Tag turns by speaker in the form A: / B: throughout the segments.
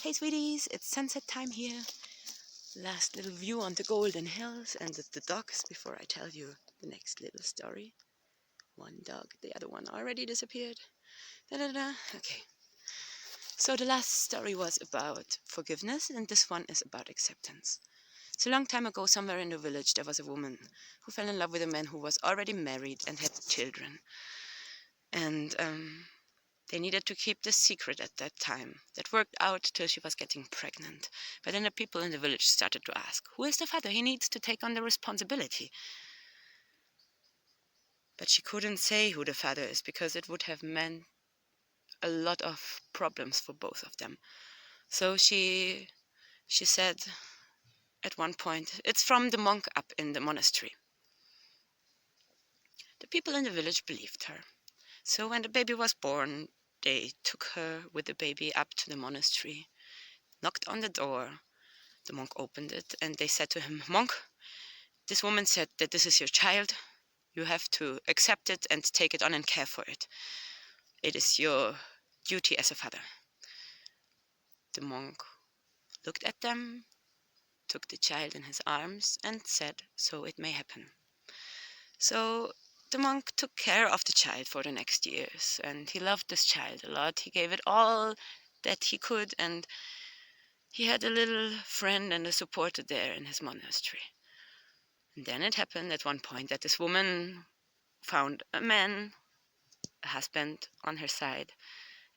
A: Hey sweeties, it's sunset time here. Last little view on the golden hills and the dogs before I tell you the next little story. One dog, the other one already disappeared. Okay. So the last story was about forgiveness and this one is about acceptance. So a long time ago, somewhere in the village, there was a woman who fell in love with a man who was already married and had children. And they needed to keep this secret at that time. That worked out till she was getting pregnant. But then the people in the village started to ask, who is the father? He needs to take on the responsibility. But she couldn't say who the father is because it would have meant a lot of problems for both of them. So she said at one point, it's from the monk up in the monastery. The people in the village believed her. So when the baby was born, they took her with the baby up to the monastery, knocked on the door. The monk opened it and they said to him, Monk, this woman said that this is your child. You have to accept it and take it on and care for it. It is your duty as a father. The monk looked at them, took the child in his arms and said, so it may happen. So the monk took care of the child for the next years and he loved this child a lot. He gave it all that he could and he had a little friend and a supporter there in his monastery. And then it happened at one point that this woman found a man, a husband on her side,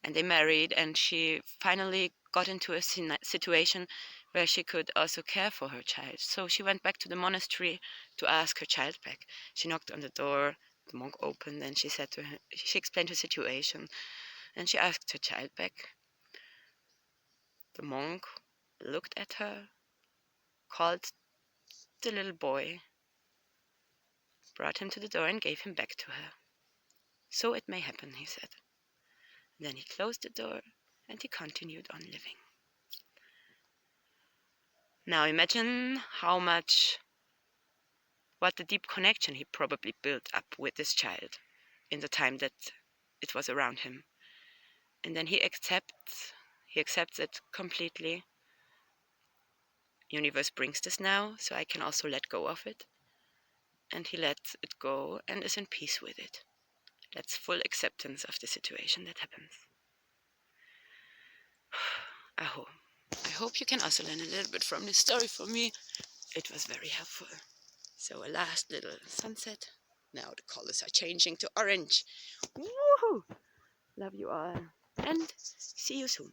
A: and they married, and she finally got into a situation where she could also care for her child. So she went back to the monastery to ask her child back. She knocked on the door, the monk opened, and she said to her, she explained her situation, and she asked her child back. The monk looked at her, called the little boy, brought him to the door and gave him back to her. So it may happen, he said. Then he closed the door and he continued on living. Now imagine what the deep connection he probably built up with this child in the time that it was around him. And then he accepts it completely. Universe brings this now, so I can also let go of it. And he lets it go and is in peace with it. That's full acceptance of the situation that happens. I hope you can also learn a little bit from this story. For me, it was very helpful. So a last little sunset. Now the colors are changing to orange. Woohoo! Love you all. And see you soon.